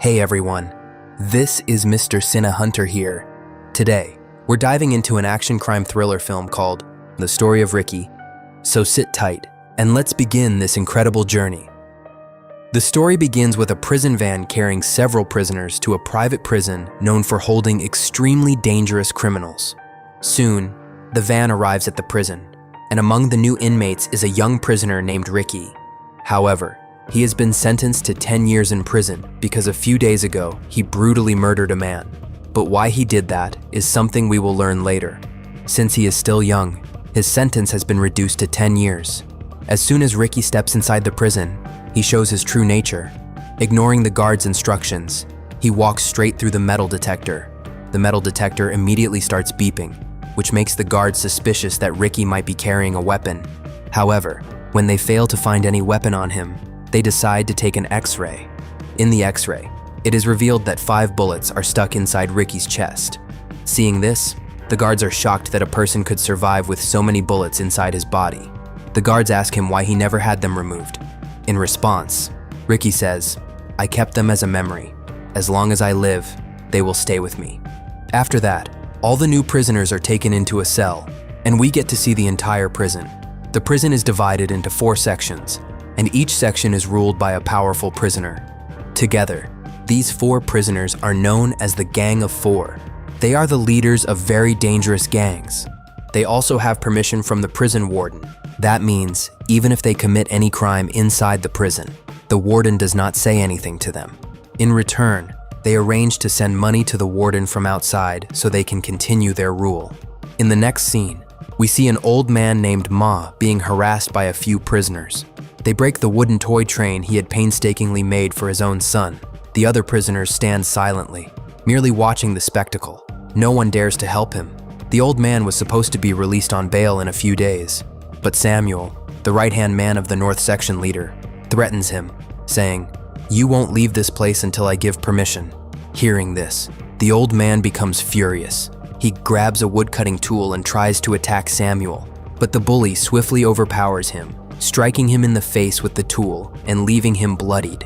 Hey everyone, this is Mr. Cine Hunter here. Today, we're diving into an action crime thriller film called The Story of Riki. So sit tight, and let's begin this incredible journey. The story begins with a prison van carrying several prisoners to a private prison known for holding extremely dangerous criminals. Soon, the van arrives at the prison, and among the new inmates is a young prisoner named Riki. However, he has been sentenced to 10 years in prison because a few days ago, he brutally murdered a man. But why he did that is something we will learn later. Since he is still young, his sentence has been reduced to 10 years. As soon as Riki steps inside the prison, he shows his true nature. Ignoring the guard's instructions, he walks straight through the metal detector. The metal detector immediately starts beeping, which makes the guard suspicious that Riki might be carrying a weapon. However, when they fail to find any weapon on him, they decide to take an X-ray. In the X-ray, it is revealed that 5 bullets are stuck inside Riki's chest. Seeing this, the guards are shocked that a person could survive with so many bullets inside his body. The guards ask him why he never had them removed. In response, Riki says, "I kept them as a memory. As long as I live, they will stay with me." After that, all the new prisoners are taken into a cell, and we get to see the entire prison. The prison is divided into 4 sections, and each section is ruled by a powerful prisoner. Together, these 4 prisoners are known as the Gang of 4. They are the leaders of very dangerous gangs. They also have permission from the prison warden. That means, even if they commit any crime inside the prison, the warden does not say anything to them. In return, they arrange to send money to the warden from outside so they can continue their rule. In the next scene, we see an old man named Ma being harassed by a few prisoners. They break the wooden toy train he had painstakingly made for his own son. The other prisoners stand silently, merely watching the spectacle. No one dares to help him. The old man was supposed to be released on bail in a few days, but Samuel, the right-hand man of the North Section leader, threatens him, saying, "You won't leave this place until I give permission." Hearing this, the old man becomes furious. He grabs a wood-cutting tool and tries to attack Samuel, but the bully swiftly overpowers him, striking him in the face with the tool and leaving him bloodied.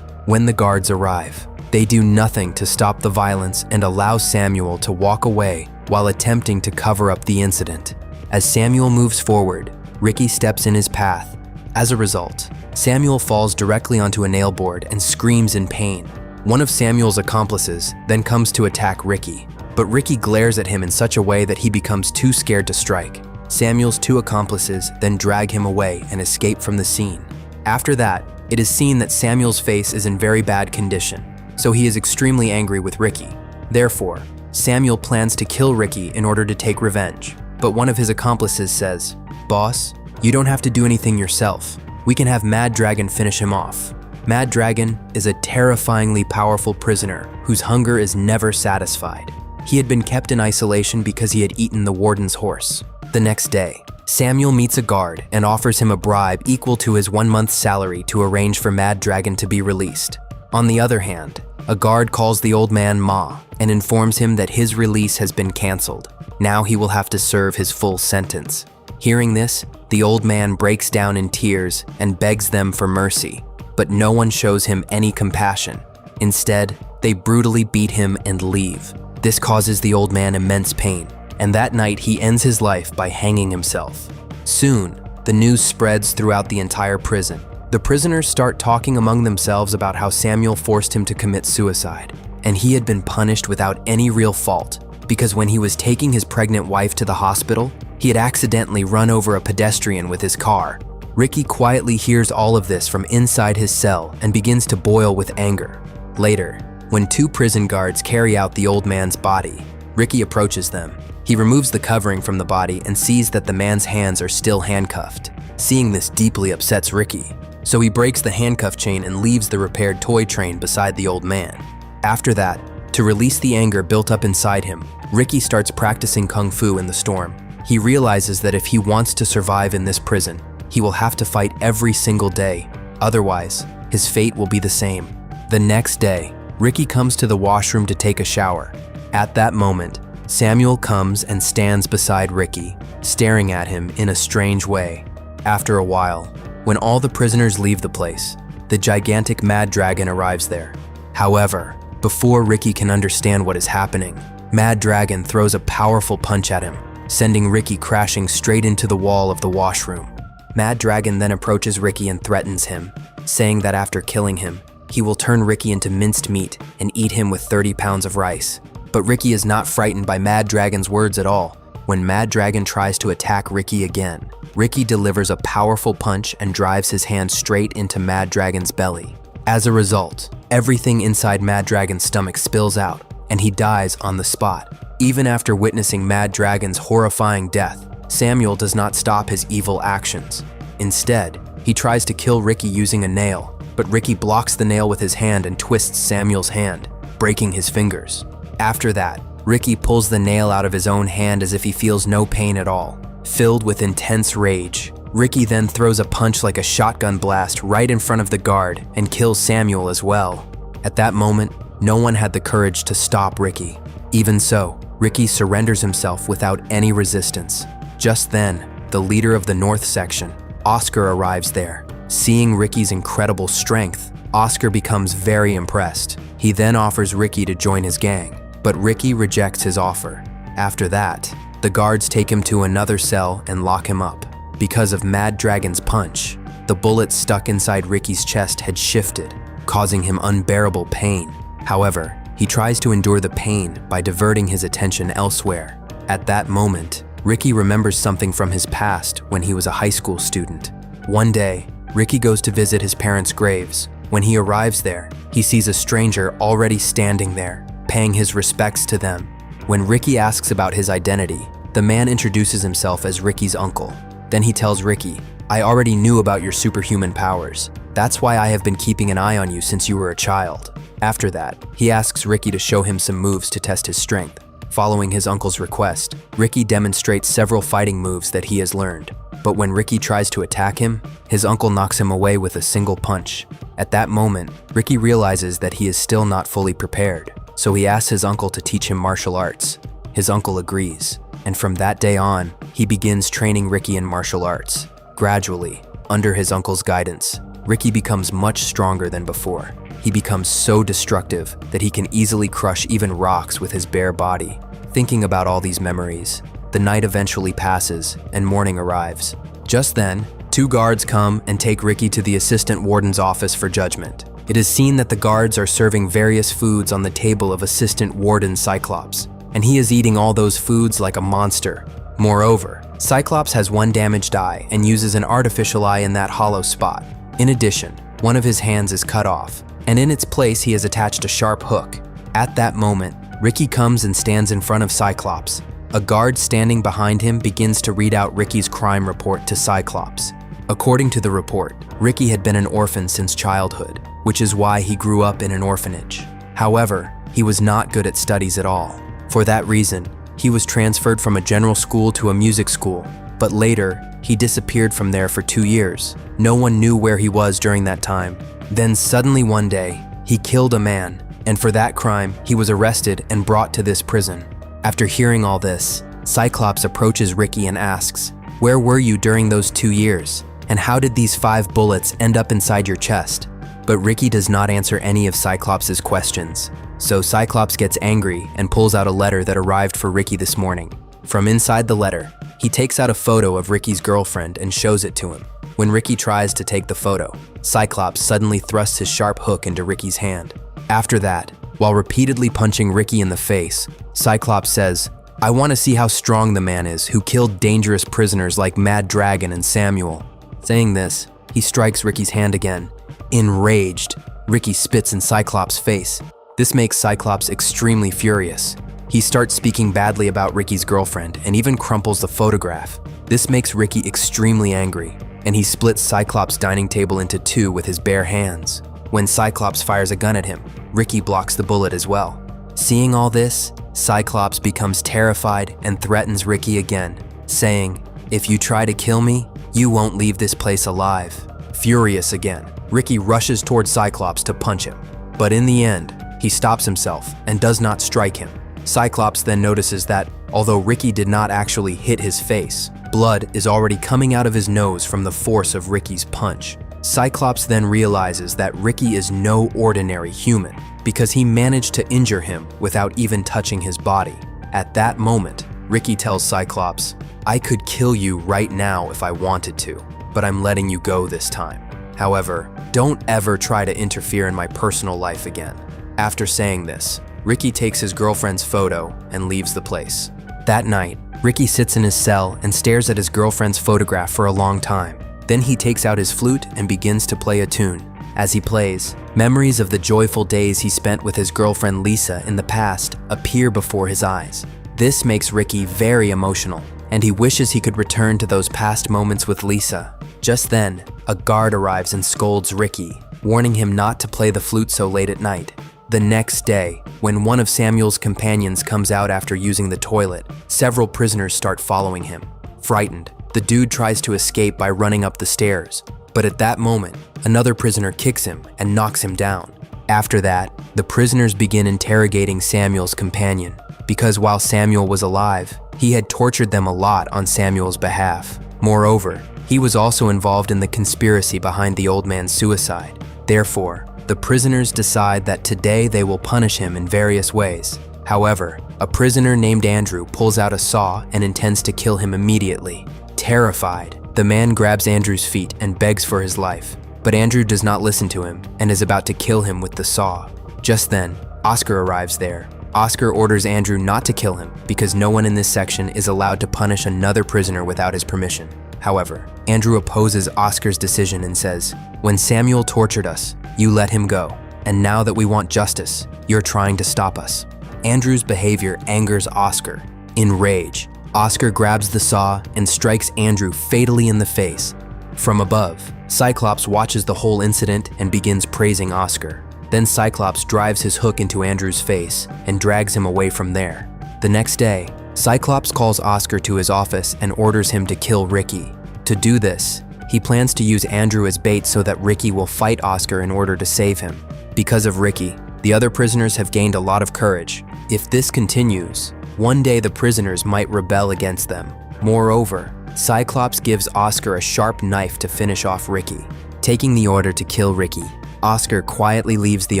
When the guards arrive, they do nothing to stop the violence and allow Samuel to walk away while attempting to cover up the incident. As Samuel moves forward, Riki steps in his path. As a result, Samuel falls directly onto a nail board and screams in pain. One of Samuel's accomplices then comes to attack Riki, but Riki glares at him in such a way that he becomes too scared to strike. Samuel's 2 accomplices then drag him away and escape from the scene. After that, it is seen that Samuel's face is in very bad condition, so he is extremely angry with Riki. Therefore, Samuel plans to kill Riki in order to take revenge, but one of his accomplices says, "Boss, you don't have to do anything yourself. We can have Mad Dragon finish him off." Mad Dragon is a terrifyingly powerful prisoner whose hunger is never satisfied. He had been kept in isolation because he had eaten the warden's horse. The next day, Samuel meets a guard and offers him a bribe equal to his 1-month's salary to arrange for Mad Dragon to be released. On the other hand, a guard calls the old man Ma and informs him that his release has been canceled. Now he will have to serve his full sentence. Hearing this, the old man breaks down in tears and begs them for mercy, but no one shows him any compassion. Instead, they brutally beat him and leave. This causes the old man immense pain, and that night he ends his life by hanging himself. Soon, the news spreads throughout the entire prison. The prisoners start talking among themselves about how Samuel forced him to commit suicide, and he had been punished without any real fault, because when he was taking his pregnant wife to the hospital, he had accidentally run over a pedestrian with his car. Riki quietly hears all of this from inside his cell and begins to boil with anger. Later, when 2 prison guards carry out the old man's body, Riki approaches them. He removes the covering from the body and sees that the man's hands are still handcuffed. Seeing this deeply upsets Riki, so he breaks the handcuff chain and leaves the repaired toy train beside the old man. After that, to release the anger built up inside him, Riki starts practicing kung fu in the storm. He realizes that if he wants to survive in this prison, he will have to fight every single day. Otherwise, his fate will be the same. The next day, Riki comes to the washroom to take a shower. At that moment, Samuel comes and stands beside Riki, staring at him in a strange way. After a while, when all the prisoners leave the place, the gigantic Mad Dragon arrives there. However, Before Riki can understand what is happening, Mad Dragon throws a powerful punch at him, sending Riki crashing straight into the wall of the washroom. Mad Dragon then approaches Riki and threatens him, saying that after killing him, he will turn Riki into minced meat and eat him with 30 pounds of rice. But Riki is not frightened by Mad Dragon's words at all. When Mad Dragon tries to attack Riki again, Riki delivers a powerful punch and drives his hand straight into Mad Dragon's belly. As a result, everything inside Mad Dragon's stomach spills out, and he dies on the spot. Even after witnessing Mad Dragon's horrifying death, Samuel does not stop his evil actions. Instead, he tries to kill Riki using a nail, but Riki blocks the nail with his hand and twists Samuel's hand, breaking his fingers. After that, Riki pulls the nail out of his own hand as if he feels no pain at all. Filled with intense rage, Riki then throws a punch like a shotgun blast right in front of the guard and kills Samuel as well. At that moment, no one had the courage to stop Riki. Even so, Riki surrenders himself without any resistance. Just then, the leader of the North section, Oscar, arrives there. Seeing Riki's incredible strength, Oscar becomes very impressed. He then offers Riki to join his gang, but Riki rejects his offer. After that, the guards take him to another cell and lock him up. Because of Mad Dragon's punch, the bullet stuck inside Riki's chest had shifted, causing him unbearable pain. However, he tries to endure the pain by diverting his attention elsewhere. At that moment, Riki remembers something from his past when he was a high school student. One day, Riki goes to visit his parents' graves. When he arrives there, he sees a stranger already standing there, paying his respects to them. When Riki asks about his identity, the man introduces himself as Riki's uncle. Then he tells Riki, "I already knew about your superhuman powers. That's why I have been keeping an eye on you since you were a child." After that, he asks Riki to show him some moves to test his strength. Following his uncle's request, Riki demonstrates several fighting moves that he has learned. But when Riki tries to attack him, his uncle knocks him away with a single punch. At that moment, Riki realizes that he is still not fully prepared, so he asks his uncle to teach him martial arts. His uncle agrees, and from that day on, he begins training Riki in martial arts. Gradually, under his uncle's guidance, Riki becomes much stronger than before. He becomes so destructive that he can easily crush even rocks with his bare body. Thinking about all these memories, the night eventually passes and morning arrives. Just then, two guards come and take Riki to the assistant warden's office for judgment. It is seen that the guards are serving various foods on the table of assistant warden Cyclops, and he is eating all those foods like a monster. Moreover, Cyclops has one damaged eye and uses an artificial eye in that hollow spot. In addition, one of his hands is cut off, and in its place he has attached a sharp hook. At that moment, Riki comes and stands in front of Cyclops. A guard standing behind him begins to read out Riki's crime report to Cyclops. According to the report, Riki had been an orphan since childhood, which is why he grew up in an orphanage. However, he was not good at studies at all. For that reason, he was transferred from a general school to a music school, but later, he disappeared from there for 2 years. No one knew where he was during that time. Then suddenly one day, he killed a man, and for that crime, he was arrested and brought to this prison. After hearing all this, Cyclops approaches Riki and asks, "Where were you during those 2 years? And how did these 5 bullets end up inside your chest?" But Riki does not answer any of Cyclops' questions. So Cyclops gets angry and pulls out a letter that arrived for Riki this morning. From inside the letter, he takes out a photo of Riki's girlfriend and shows it to him. When Riki tries to take the photo, Cyclops suddenly thrusts his sharp hook into Riki's hand. After that, while repeatedly punching Riki in the face, Cyclops says, "I want to see how strong the man is who killed dangerous prisoners like Mad Dragon and Samuel." Saying this, he strikes Riki's hand again. Enraged, Riki spits in Cyclops' face. This makes Cyclops extremely furious. He starts speaking badly about Riki's girlfriend and even crumples the photograph. This makes Riki extremely angry, and he splits Cyclops' dining table into 2 with his bare hands. When Cyclops fires a gun at him, Riki blocks the bullet as well. Seeing all this, Cyclops becomes terrified and threatens Riki again, saying, "If you try to kill me, you won't leave this place alive." Furious again, Riki rushes towards Cyclops to punch him. But in the end, he stops himself and does not strike him. Cyclops then notices that, although Riki did not actually hit his face, blood is already coming out of his nose from the force of Riki's punch. Cyclops then realizes that Riki is no ordinary human because he managed to injure him without even touching his body. At that moment, Riki tells Cyclops, "I could kill you right now if I wanted to, but I'm letting you go this time. However, don't ever try to interfere in my personal life again." After saying this, Riki takes his girlfriend's photo and leaves the place. That night, Riki sits in his cell and stares at his girlfriend's photograph for a long time. Then he takes out his flute and begins to play a tune. As he plays, memories of the joyful days he spent with his girlfriend Lisa in the past appear before his eyes. This makes Riki very emotional, and he wishes he could return to those past moments with Lisa. Just then, a guard arrives and scolds Riki, warning him not to play the flute so late at night. The next day, when one of Samuel's companions comes out after using the toilet, several prisoners start following him. Frightened, the dude tries to escape by running up the stairs, but at that moment, another prisoner kicks him and knocks him down. After that, the prisoners begin interrogating Samuel's companion, because while Samuel was alive, he had tortured them a lot on Samuel's behalf. Moreover, he was also involved in the conspiracy behind the old man's suicide. Therefore, the prisoners decide that today they will punish him in various ways. However, a prisoner named Andrew pulls out a saw and intends to kill him immediately. Terrified, the man grabs Andrew's feet and begs for his life, but Andrew does not listen to him and is about to kill him with the saw. Just then, Oscar arrives there. Oscar orders Andrew not to kill him because no one in this section is allowed to punish another prisoner without his permission. However, Andrew opposes Oscar's decision and says, "When Samuel tortured us, you let him go, and now that we want justice, you're trying to stop us." Andrew's behavior angers Oscar. Enraged, Oscar grabs the saw and strikes Andrew fatally in the face. From above, Cyclops watches the whole incident and begins praising Oscar. Then Cyclops drives his hook into Andrew's face and drags him away from there. The next day, Cyclops calls Oscar to his office and orders him to kill Riki. To do this, he plans to use Andrew as bait so that Riki will fight Oscar in order to save him. Because of Riki, the other prisoners have gained a lot of courage. If this continues, one day the prisoners might rebel against them. Moreover, Cyclops gives Oscar a sharp knife to finish off Riki. Taking the order to kill Riki, Oscar quietly leaves the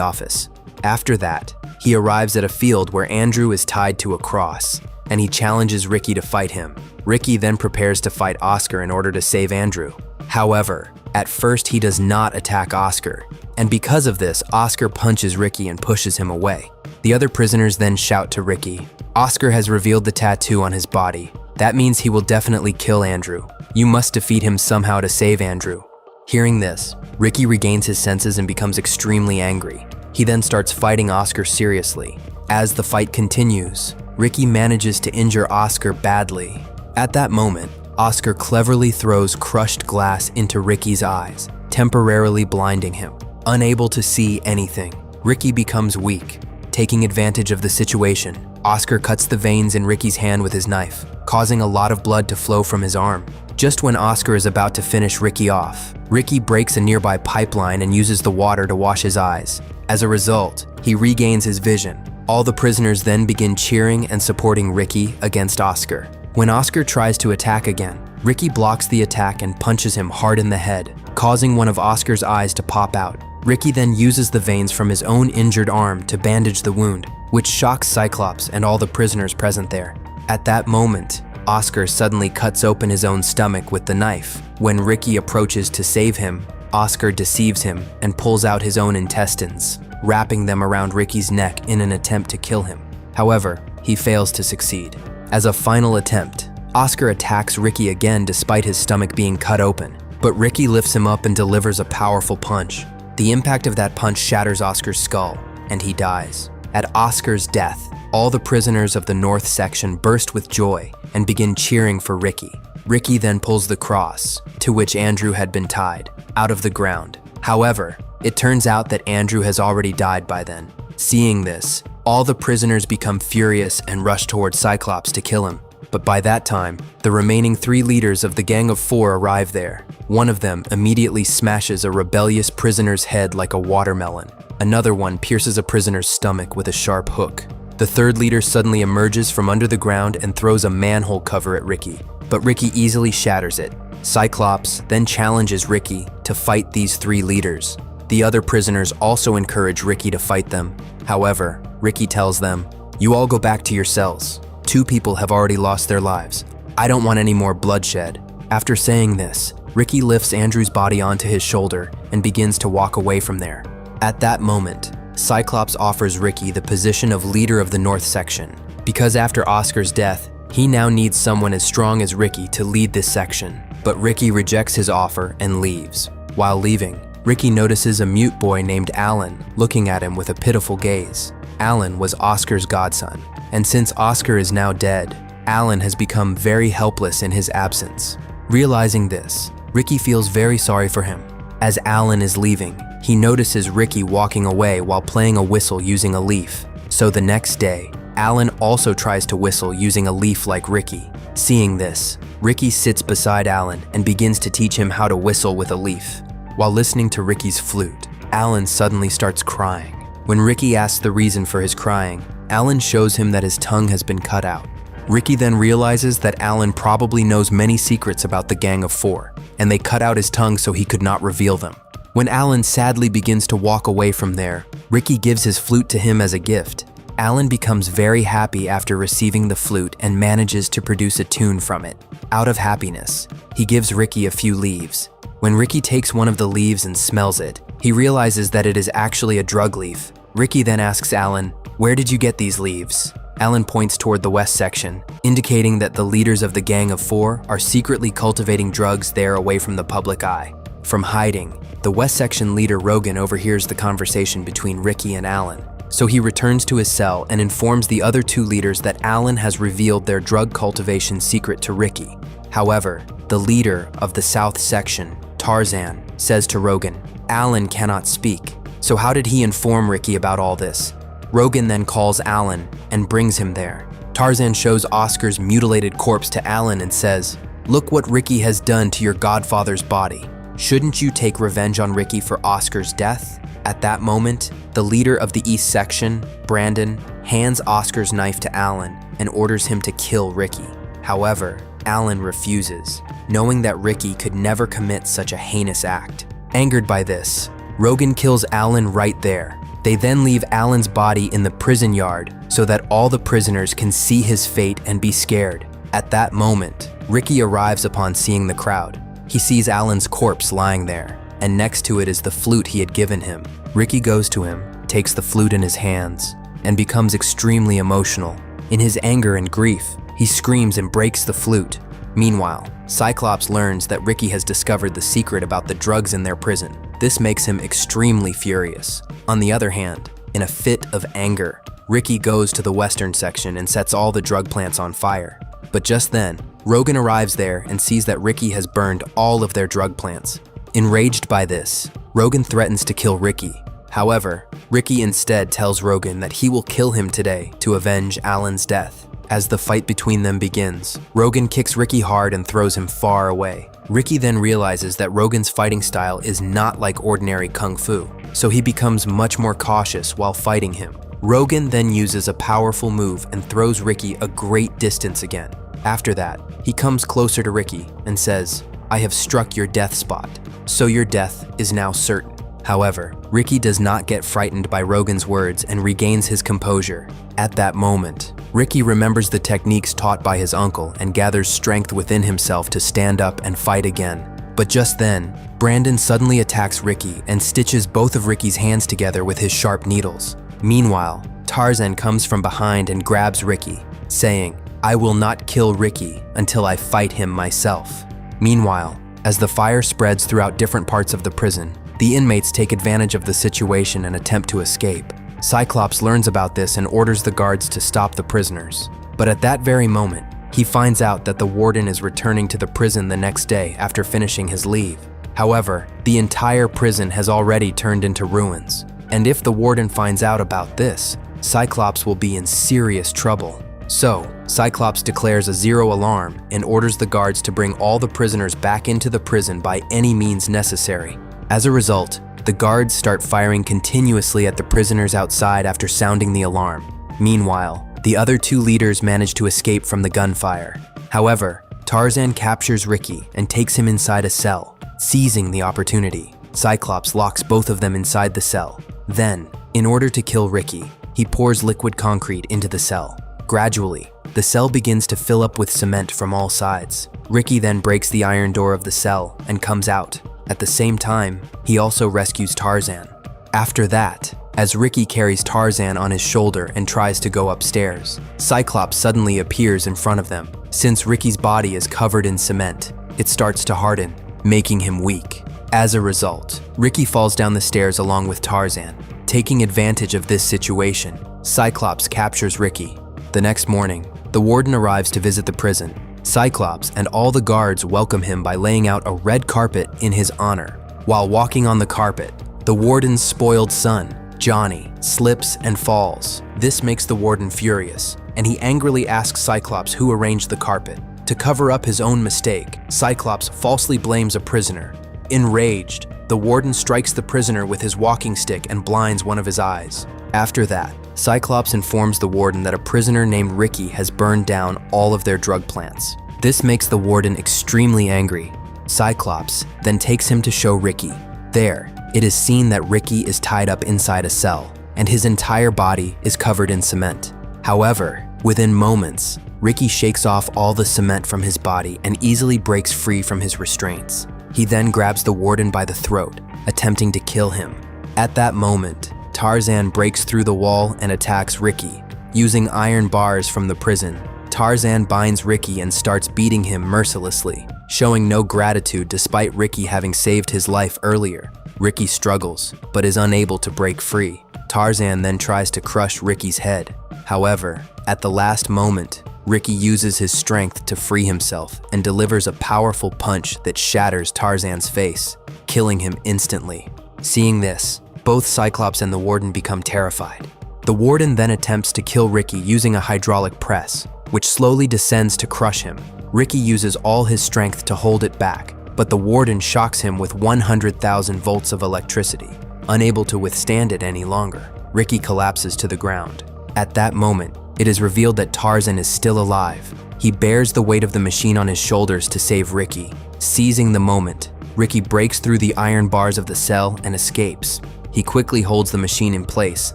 office. After that, he arrives at a field where Andrew is tied to a cross, and he challenges Riki to fight him. Riki then prepares to fight Oscar in order to save Andrew. However, at first he does not attack Oscar, and because of this, Oscar punches Riki and pushes him away. The other prisoners then shout to Riki, "Oscar has revealed the tattoo on his body. That means he will definitely kill Andrew. You must defeat him somehow to save Andrew." Hearing this, Riki regains his senses and becomes extremely angry. He then starts fighting Oscar seriously. As the fight continues, Riki manages to injure Oscar badly. At that moment, Oscar cleverly throws crushed glass into Riki's eyes, temporarily blinding him. Unable to see anything, Riki becomes weak. Taking advantage of the situation, Oscar cuts the veins in Riki's hand with his knife, causing a lot of blood to flow from his arm. Just when Oscar is about to finish Riki off, Riki breaks a nearby pipeline and uses the water to wash his eyes. As a result, he regains his vision. All the prisoners then begin cheering and supporting Riki against Oscar. When Oscar tries to attack again, Riki blocks the attack and punches him hard in the head, causing one of Oscar's eyes to pop out. Riki then uses the veins from his own injured arm to bandage the wound, which shocks Cyclops and all the prisoners present there. At that moment, Oscar suddenly cuts open his own stomach with the knife. When Riki approaches to save him, Oscar deceives him and pulls out his own intestines, wrapping them around Riki's neck in an attempt to kill him. However, he fails to succeed. As a final attempt, Oscar attacks Riki again despite his stomach being cut open, but Riki lifts him up and delivers a powerful punch. The impact of that punch shatters Oscar's skull, and he dies. At Oscar's death, all the prisoners of the North section burst with joy and begin cheering for Riki. Riki then pulls the cross, to which Andrew had been tied, out of the ground. However, it turns out that Andrew has already died by then. Seeing this, all the prisoners become furious and rush towards Cyclops to kill him. But by that time, the remaining 3 leaders of the Gang of 4 arrive there. One of them immediately smashes a rebellious prisoner's head like a watermelon. Another one pierces a prisoner's stomach with a sharp hook. The 3rd leader suddenly emerges from under the ground and throws a manhole cover at Riki, but Riki easily shatters it. Cyclops then challenges Riki to fight these 3 leaders. The other prisoners also encourage Riki to fight them. However, Riki tells them, "You all go back to your cells. 2 people have already lost their lives. I don't want any more bloodshed." After saying this, Riki lifts Andrew's body onto his shoulder and begins to walk away from there. At that moment, Cyclops offers Riki the position of leader of the North section, because after Oscar's death, he now needs someone as strong as Riki to lead this section. But Riki rejects his offer and leaves. While leaving, Riki notices a mute boy named Alan looking at him with a pitiful gaze. Alan was Oscar's godson, and since Oscar is now dead, Alan has become very helpless in his absence. Realizing this, Riki feels very sorry for him. As Alan is leaving, he notices Riki walking away while playing a whistle using a leaf. So the next day, Alan also tries to whistle using a leaf like Riki. Seeing this, Riki sits beside Alan and begins to teach him how to whistle with a leaf. While listening to Riki's flute, Alan suddenly starts crying. When Riki asks the reason for his crying, Alan shows him that his tongue has been cut out. Riki then realizes that Alan probably knows many secrets about the Gang of 4, and they cut out his tongue so he could not reveal them. When Alan sadly begins to walk away from there, Riki gives his flute to him as a gift. Alan becomes very happy after receiving the flute and manages to produce a tune from it. Out of happiness, he gives Riki a few leaves. When Riki takes one of the leaves and smells it, he realizes that it is actually a drug leaf. Riki then asks Alan, "Where did you get these leaves?" Alan points toward the West section, indicating that the leaders of the Gang of 4 are secretly cultivating drugs there away from the public eye. From hiding, the West section leader Rogan overhears the conversation between Riki and Alan. So he returns to his cell and informs the other 2 leaders that Alan has revealed their drug cultivation secret to Riki. However, the leader of the South section, Tarzan, says to Rogan, "Alan cannot speak, so how did he inform Riki about all this?" Rogan then calls Alan and brings him there. Tarzan shows Oscar's mutilated corpse to Alan and says, "Look what Riki has done to your godfather's body. Shouldn't you take revenge on Riki for Oscar's death?" At that moment, the leader of the East section, Brandon, hands Oscar's knife to Alan and orders him to kill Riki. However, Alan refuses, knowing that Riki could never commit such a heinous act. Angered by this, Rogan kills Alan right there. They then leave Alan's body in the prison yard so that all the prisoners can see his fate and be scared. At that moment, Riki arrives upon seeing the crowd. He sees Alan's corpse lying there, and next to it is the flute he had given him. Riki goes to him, takes the flute in his hands, and becomes extremely emotional. In his anger and grief, he screams and breaks the flute. Meanwhile, Cyclops learns that Riki has discovered the secret about the drugs in their prison. This makes him extremely furious. On the other hand, in a fit of anger, Riki goes to the western section and sets all the drug plants on fire. But just then, Rogan arrives there and sees that Riki has burned all of their drug plants. Enraged by this, Rogan threatens to kill Riki. However, Riki instead tells Rogan that he will kill him today to avenge Alan's death. As the fight between them begins, Rogan kicks Riki hard and throws him far away. Riki then realizes that Rogan's fighting style is not like ordinary kung fu, so he becomes much more cautious while fighting him. Rogan then uses a powerful move and throws Riki a great distance again. After that, he comes closer to Riki and says, "I have struck your death spot, so your death is now certain." However, Riki does not get frightened by Rogan's words and regains his composure. At that moment, Riki remembers the techniques taught by his uncle and gathers strength within himself to stand up and fight again. But just then, Brandon suddenly attacks Riki and stitches both of Riki's hands together with his sharp needles. Meanwhile, Tarzan comes from behind and grabs Riki, saying, "I will not kill Riki until I fight him myself." Meanwhile, as the fire spreads throughout different parts of the prison, the inmates take advantage of the situation and attempt to escape. Cyclops learns about this and orders the guards to stop the prisoners. But at that very moment, he finds out that the warden is returning to the prison the next day after finishing his leave. However, the entire prison has already turned into ruins. And if the warden finds out about this, Cyclops will be in serious trouble. So, Cyclops declares a zero alarm and orders the guards to bring all the prisoners back into the prison by any means necessary. As a result, the guards start firing continuously at the prisoners outside after sounding the alarm. Meanwhile, the other two leaders manage to escape from the gunfire. However, Tarzan captures Riki and takes him inside a cell. Seizing the opportunity, Cyclops locks both of them inside the cell. Then, in order to kill Riki, he pours liquid concrete into the cell. Gradually, the cell begins to fill up with cement from all sides. Riki then breaks the iron door of the cell and comes out. At the same time, he also rescues Tarzan. After that, as Riki carries Tarzan on his shoulder and tries to go upstairs, Cyclops suddenly appears in front of them. Since Riki's body is covered in cement, it starts to harden, making him weak. As a result, Riki falls down the stairs along with Tarzan. Taking advantage of this situation, Cyclops captures Riki. The next morning, the warden arrives to visit the prison. Cyclops and all the guards welcome him by laying out a red carpet in his honor. While walking on the carpet, the warden's spoiled son, Johnny, slips and falls. This makes the warden furious, and he angrily asks Cyclops who arranged the carpet. To cover up his own mistake, Cyclops falsely blames a prisoner. Enraged, the warden strikes the prisoner with his walking stick and blinds one of his eyes. After that, Cyclops informs the warden that a prisoner named Riki has burned down all of their drug plants. This makes the warden extremely angry. Cyclops then takes him to show Riki. There, it is seen that Riki is tied up inside a cell, and his entire body is covered in cement. However, within moments, Riki shakes off all the cement from his body and easily breaks free from his restraints. He then grabs the warden by the throat, attempting to kill him. At that moment, Tarzan breaks through the wall and attacks Riki. Using iron bars from the prison, Tarzan binds Riki and starts beating him mercilessly, showing no gratitude despite Riki having saved his life earlier. Riki struggles, but is unable to break free. Tarzan then tries to crush Riki's head. However, at the last moment, Riki uses his strength to free himself and delivers a powerful punch that shatters Tarzan's face, killing him instantly. Seeing this, both Cyclops and the warden become terrified. The warden then attempts to kill Riki using a hydraulic press, which slowly descends to crush him. Riki uses all his strength to hold it back, but the warden shocks him with 100,000 volts of electricity. Unable to withstand it any longer, Riki collapses to the ground. At that moment, it is revealed that Tarzan is still alive. He bears the weight of the machine on his shoulders to save Riki. Seizing the moment, Riki breaks through the iron bars of the cell and escapes. He quickly holds the machine in place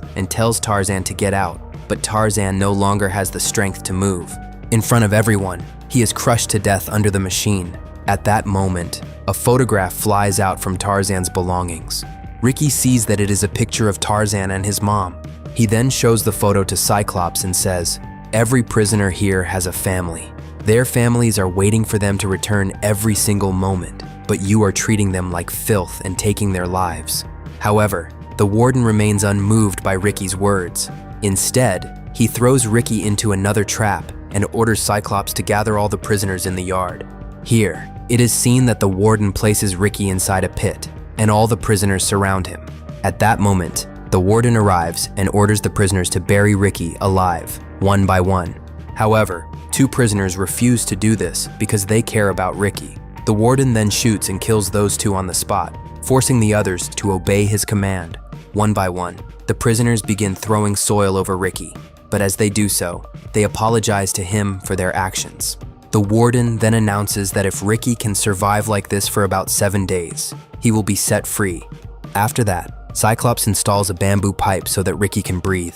and tells Tarzan to get out, but Tarzan no longer has the strength to move. In front of everyone, he is crushed to death under the machine. At that moment, a photograph flies out from Tarzan's belongings. Riki sees that it is a picture of Tarzan and his mom. He then shows the photo to Cyclops and says, "Every prisoner here has a family. Their families are waiting for them to return every single moment, but you are treating them like filth and taking their lives." However, the warden remains unmoved by Riki's words. Instead, he throws Riki into another trap and orders Cyclops to gather all the prisoners in the yard. Here, it is seen that the warden places Riki inside a pit, and all the prisoners surround him. At that moment, the warden arrives and orders the prisoners to bury Riki alive, one by one. However, two prisoners refuse to do this because they care about Riki. The warden then shoots and kills those two on the spot, forcing the others to obey his command. One by one, the prisoners begin throwing soil over Riki, but as they do so, they apologize to him for their actions. The warden then announces that if Riki can survive like this for about 7 days, he will be set free. After that, Cyclops installs a bamboo pipe so that Riki can breathe.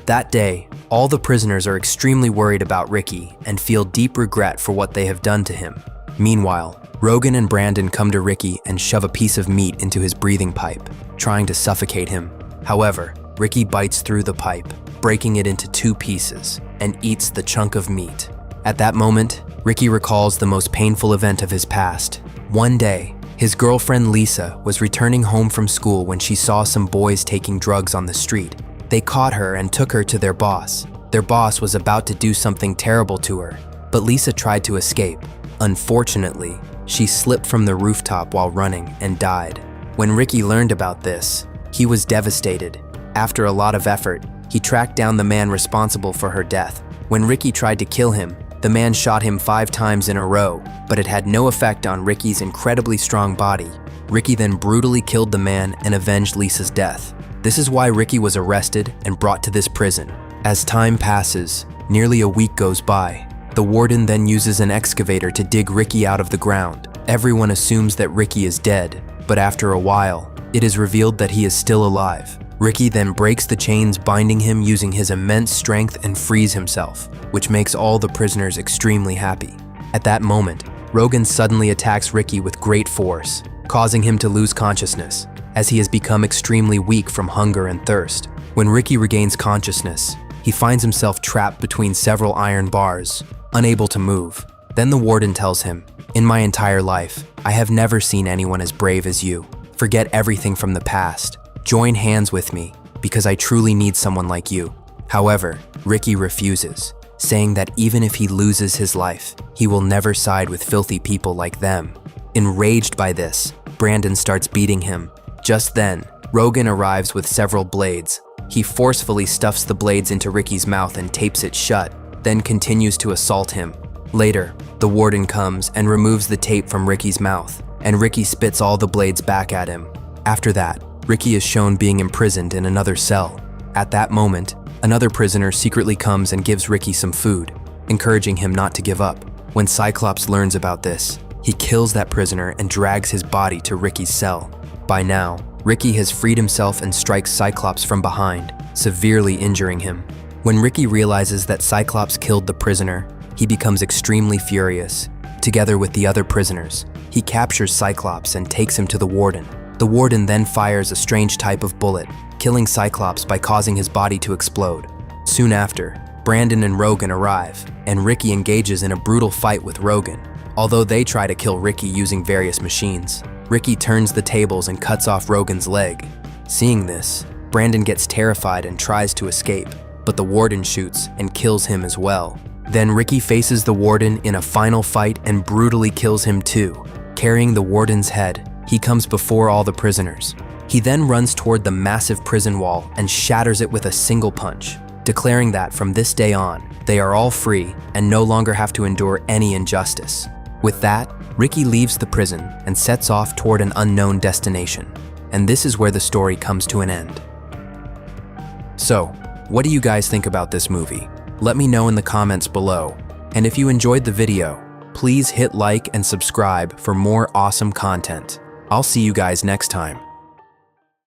That day, all the prisoners are extremely worried about Riki and feel deep regret for what they have done to him. Meanwhile, Rogan and Brandon come to Riki and shove a piece of meat into his breathing pipe, trying to suffocate him. However, Riki bites through the pipe, breaking it into 2 pieces, and eats the chunk of meat. At that moment, Riki recalls the most painful event of his past. One day, his girlfriend Lisa was returning home from school when she saw some boys taking drugs on the street. They caught her and took her to their boss. Their boss was about to do something terrible to her, but Lisa tried to escape. Unfortunately, she slipped from the rooftop while running and died. When Riki learned about this, he was devastated. After a lot of effort, he tracked down the man responsible for her death. When Riki tried to kill him, the man shot him 5 times in a row, but it had no effect on Riki's incredibly strong body. Riki then brutally killed the man and avenged Lisa's death. This is why Riki was arrested and brought to this prison. As time passes, nearly a week goes by. The warden then uses an excavator to dig Riki out of the ground. Everyone assumes that Riki is dead, but after a while, it is revealed that he is still alive. Riki then breaks the chains binding him using his immense strength and frees himself, which makes all the prisoners extremely happy. At that moment, Rogan suddenly attacks Riki with great force, causing him to lose consciousness, as he has become extremely weak from hunger and thirst. When Riki regains consciousness, he finds himself trapped between several iron bars, unable to move. Then the warden tells him, "In my entire life, I have never seen anyone as brave as you. Forget everything from the past. Join hands with me, because I truly need someone like you." However, Riki refuses, saying that even if he loses his life, he will never side with filthy people like them. Enraged by this, Brandon starts beating him. Just then, Rogan arrives with several blades. He forcefully stuffs the blades into Riki's mouth and tapes it shut, then continues to assault him. Later, the warden comes and removes the tape from Riki's mouth, and Riki spits all the blades back at him. After that, Riki is shown being imprisoned in another cell. At that moment, another prisoner secretly comes and gives Riki some food, encouraging him not to give up. When Cyclops learns about this, he kills that prisoner and drags his body to Riki's cell. By now, Riki has freed himself and strikes Cyclops from behind, severely injuring him. When Riki realizes that Cyclops killed the prisoner, he becomes extremely furious. Together with the other prisoners, he captures Cyclops and takes him to the warden. The warden then fires a strange type of bullet, killing Cyclops by causing his body to explode. Soon after, Brandon and Rogan arrive, and Riki engages in a brutal fight with Rogan. Although they try to kill Riki using various machines, Riki turns the tables and cuts off Rogan's leg. Seeing this, Brandon gets terrified and tries to escape, but the warden shoots and kills him as well. Then Riki faces the warden in a final fight and brutally kills him too. Carrying the warden's head, he comes before all the prisoners. He then runs toward the massive prison wall and shatters it with a single punch, declaring that from this day on, they are all free and no longer have to endure any injustice. With that, Riki leaves the prison and sets off toward an unknown destination. And this is where the story comes to an end. So, what do you guys think about this movie? Let me know in the comments below. And if you enjoyed the video, please hit like and subscribe for more awesome content. I'll see you guys next time.